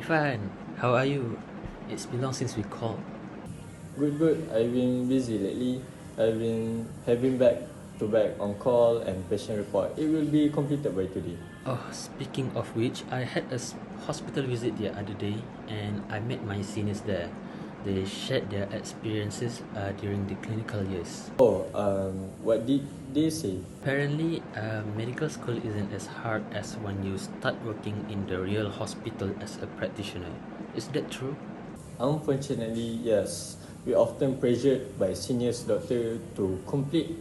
Irfan, how are you? It's been long since we called. Good, good. I've been busy lately. I've been having back to back on call and patient report. It will be completed by today. Oh, speaking of which, I had a hospital visit the other day and I met my seniors there. They shared their experiences during the clinical years. Oh, what did they say? Apparently, medical school isn't as hard as when you start working in the real hospital as a practitioner. Is that true? Unfortunately, yes. We often pressured by seniors doctor to complete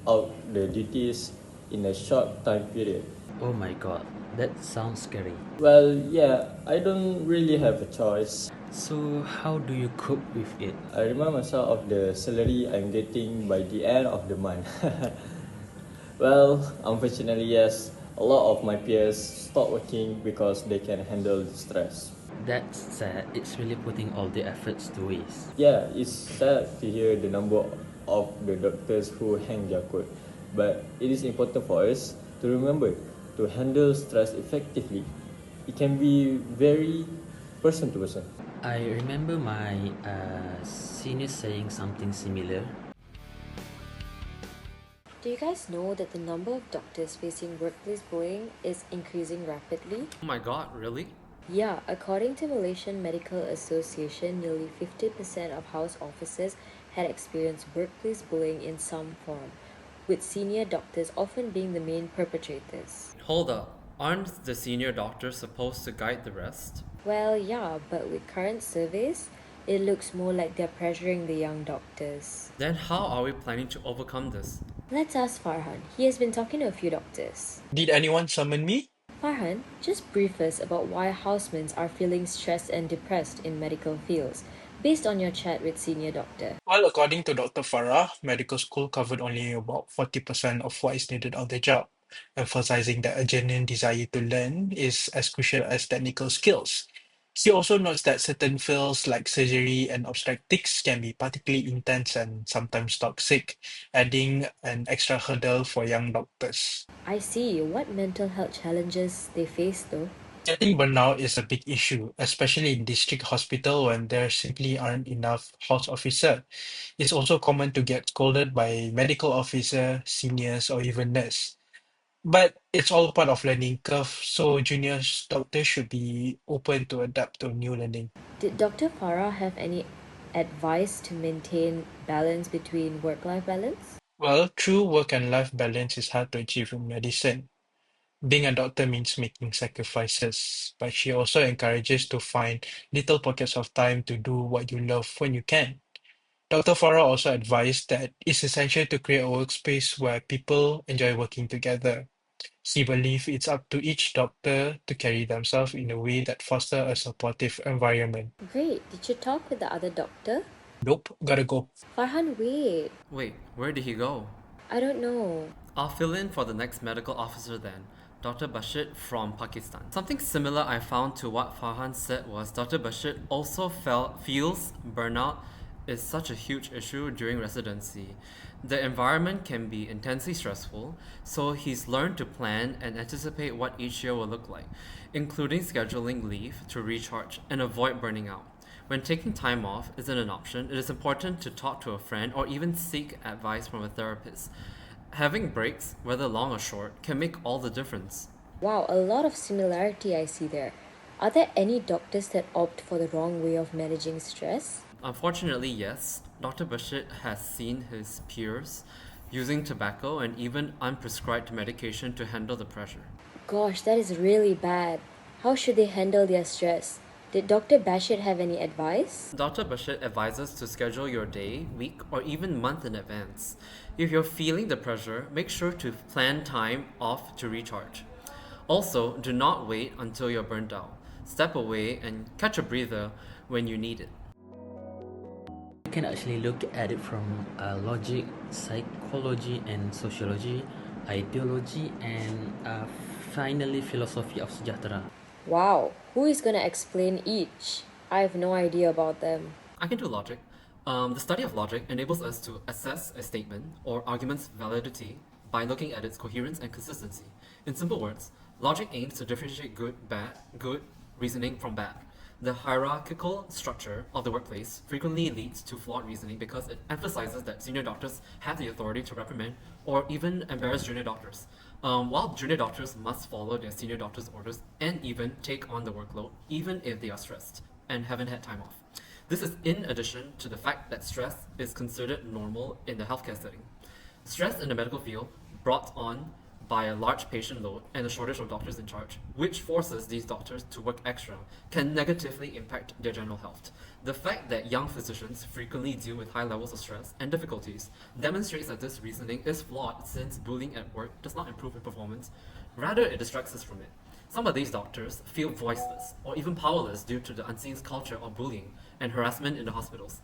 out the duties in a short time period. Oh my god, that sounds scary. Well, yeah, I don't really have a choice. So, how do you cope with it? I remind myself of the salary I'm getting by the end of the month. Well, unfortunately, yes. A lot of my peers stop working because they can handle the stress. That's sad. It's really putting all the efforts to waste. Yeah, it's sad to hear the number of the doctors who hang their coat, but it is important for us to remember to handle stress effectively. It can be very person to person. I remember my senior saying something similar. Do you guys know that the number of doctors facing workplace bullying is increasing rapidly? Oh my god, really? Yeah, according to Malaysian Medical Association, nearly 50% of house officers had experienced workplace bullying in some form, with senior doctors often being the main perpetrators. Hold up. Aren't the senior doctors supposed to guide the rest? Well, yeah, but with current surveys, it looks more like they're pressuring the young doctors. Then how are we planning to overcome this? Let's ask Farhan. He has been talking to a few doctors. Did anyone summon me? Farhan, just brief us about why housemans are feeling stressed and depressed in medical fields, based on your chat with senior doctor. Well, according to Dr. Farah, medical school covered only about 40% of what is needed on the job, emphasizing that a genuine desire to learn is as crucial as technical skills. She also notes that certain fields like surgery and obstetrics can be particularly intense and sometimes toxic, adding an extra hurdle for young doctors. I see what mental health challenges they face though. Getting burnout is a big issue, especially in district hospital when there simply aren't enough house officer. It's also common to get scolded by medical officer, seniors, or even nurse. But it's all part of learning curve, so junior doctors should be open to adapt to new learning. Did Dr. Farah have any advice to maintain balance between work-life balance? Well, true work and life balance is hard to achieve in medicine. Being a doctor means making sacrifices, but she also encourages to find little pockets of time to do what you love when you can. Dr. Farah also advised that it's essential to create a workspace where people enjoy working together. She believes it's up to each doctor to carry themselves in a way that fosters a supportive environment. Great. Did you talk with the other doctor? Nope, gotta go. Farhan, wait. Wait, where did he go? I don't know. I'll fill in for the next medical officer then, Dr. Bashir from Pakistan. Something similar I found to what Farhan said was Dr. Bashir also feels burnout is such a huge issue during residency. The environment can be intensely stressful, so he's learned to plan and anticipate what each year will look like, including scheduling leave to recharge and avoid burning out. When taking time off isn't an option, it is important to talk to a friend or even seek advice from a therapist. Having breaks, whether long or short, can make all the difference. Wow, a lot of similarity I see there. Are there any doctors that opt for the wrong way of managing stress? Unfortunately, yes, Dr. Bashir has seen his peers using tobacco and even unprescribed medication to handle the pressure. Gosh, that is really bad. How should they handle their stress? Did Dr. Bashir have any advice? Dr. Bashir advises to schedule your day, week, or even month in advance. If you're feeling the pressure, make sure to plan time off to recharge. Also, do not wait until you're burnt out. Step away and catch a breather when you need it. You can actually look at it from logic, psychology and sociology, ideology, and finally philosophy of sejahtera. Wow, who is gonna explain each? I have no idea about them. I can do logic. The study of logic enables us to assess a statement or argument's validity by looking at its coherence and consistency. In simple words, logic aims to differentiate good, reasoning from bad. The hierarchical structure of the workplace frequently leads to flawed reasoning because it emphasizes that senior doctors have the authority to reprimand or even embarrass junior doctors. While junior doctors must follow their senior doctors' orders and even take on the workload, even if they are stressed and haven't had time off. This is in addition to the fact that stress is considered normal in the healthcare setting. Stress in the medical field, brought on by a large patient load and a shortage of doctors in charge, which forces these doctors to work extra, can negatively impact their general health. The fact that young physicians frequently deal with high levels of stress and difficulties demonstrates that this reasoning is flawed since bullying at work does not improve in performance, rather it distracts us from it. Some of these doctors feel voiceless or even powerless due to the unseen culture of bullying and harassment in the hospitals.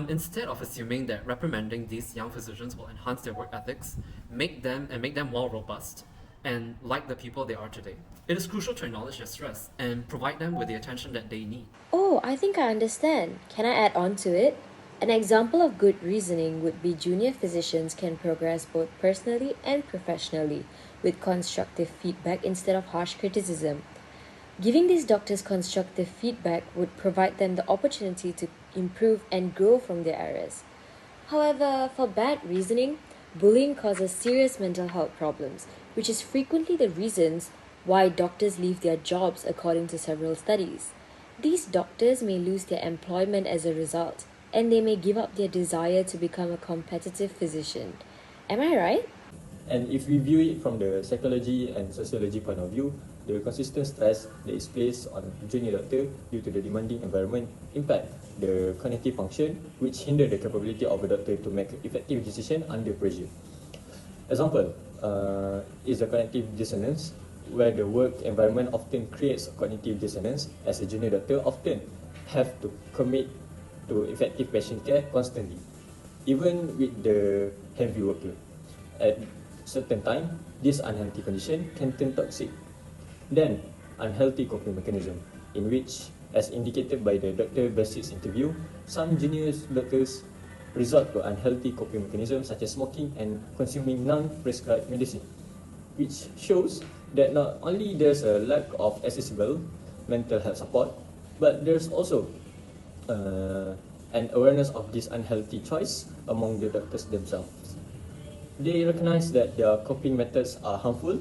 Instead of assuming that reprimanding these young physicians will enhance their work ethics, make them more robust and like the people they are today, it is crucial to acknowledge their stress and provide them with the attention that they need. Oh, I think I understand. Can I add on to it? An example of good reasoning would be junior physicians can progress both personally and professionally with constructive feedback instead of harsh criticism. Giving these doctors constructive feedback would provide them the opportunity to improve and grow from their errors. However, for bad reasoning, bullying causes serious mental health problems, which is frequently the reasons why doctors leave their jobs according to several studies. These doctors may lose their employment as a result, and they may give up their desire to become a competitive physician. Am I right? And if we view it from the psychology and sociology point of view, the consistent stress that is placed on junior doctor due to the demanding environment impact the cognitive function, which hinder the capability of a doctor to make effective decision under pressure. Example is the cognitive dissonance, where the work environment often creates cognitive dissonance as a junior doctor often have to commit to effective patient care constantly, even with the heavy workload. At certain time, this unhealthy condition can turn toxic. Then, unhealthy coping mechanism, in which, as indicated by the Dr. Bassett's interview, some junior doctors resort to unhealthy coping mechanisms such as smoking and consuming non-prescribed medicine, which shows that not only there's a lack of accessible mental health support, but there's also an awareness of this unhealthy choice among the doctors themselves. They recognize that their coping methods are harmful,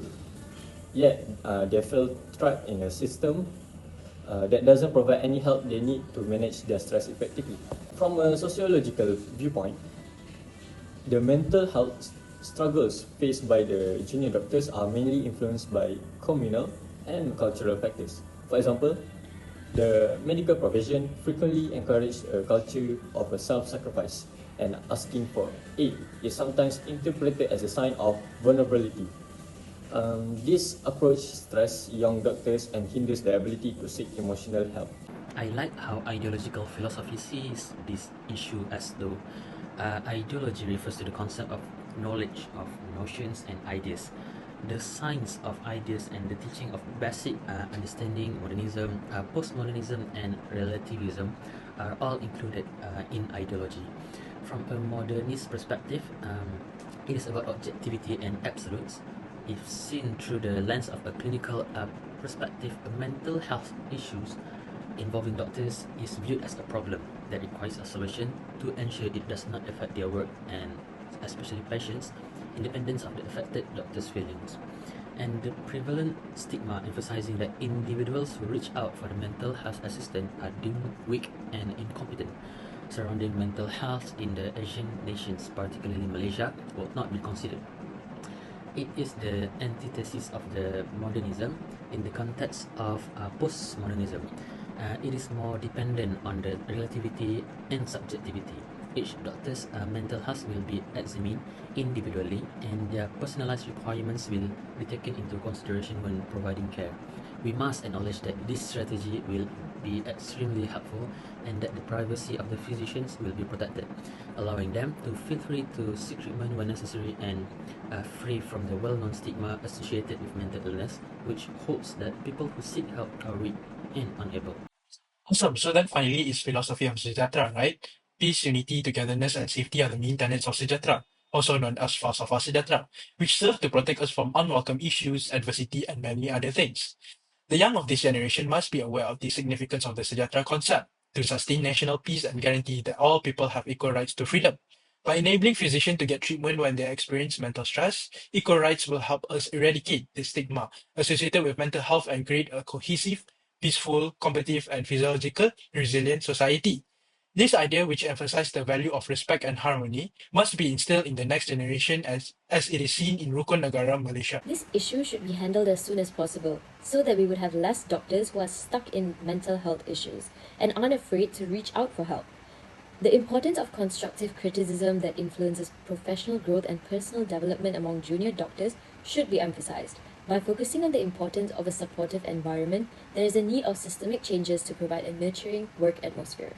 yet they feel trapped in a system that doesn't provide any help they need to manage their stress effectively. From a sociological viewpoint, the mental health struggles faced by the junior doctors are mainly influenced by communal and cultural factors. For example, the medical profession frequently encourages a culture of a self-sacrifice, and asking for aid is sometimes interpreted as a sign of vulnerability. This approach stresses young doctors and hinders their ability to seek emotional help. I like how ideological philosophy sees this issue as though ideology refers to the concept of knowledge of notions and ideas. The science of ideas and the teaching of basic understanding, modernism, postmodernism, and relativism are all included in ideology. From a modernist perspective, it is about objectivity and absolutes. If seen through the lens of a clinical perspective, mental health issues involving doctors is viewed as a problem that requires a solution to ensure it does not affect their work and especially patients' independence of the affected doctor's feelings. And the prevalent stigma emphasizing that individuals who reach out for the mental health assistance are deemed weak and incompetent surrounding mental health in the Asian nations, particularly Malaysia, will not be considered. It is the antithesis of the modernism in the context of postmodernism. It is more dependent on the relativity and subjectivity. Each doctor's mental health will be examined individually, and their personalized requirements will be taken into consideration when providing care. We must acknowledge that this strategy will be extremely helpful and that the privacy of the physicians will be protected, allowing them to feel free to seek treatment when necessary and free from the well-known stigma associated with mental illness, which holds that people who seek help are weak and unable. Awesome. So that finally is philosophy of Sejahtera, right? Peace, unity, togetherness, and safety are the main tenets of Sejahtera, also known as Falsafah Sejahtera, which serve to protect us from unwelcome issues, adversity, and many other things. The young of this generation must be aware of the significance of the Sejahtera concept to sustain national peace and guarantee that all people have equal rights to freedom. By enabling physicians to get treatment when they experience mental stress, equal rights will help us eradicate the stigma associated with mental health and create a cohesive, peaceful, competitive, and physiological resilient society. This idea, which emphasizes the value of respect and harmony, must be instilled in the next generation as it is seen in Rukun Negara, Malaysia. This issue should be handled as soon as possible so that we would have less doctors who are stuck in mental health issues and aren't afraid to reach out for help. The importance of constructive criticism that influences professional growth and personal development among junior doctors should be emphasized. By focusing on the importance of a supportive environment, there is a need of systemic changes to provide a nurturing work atmosphere.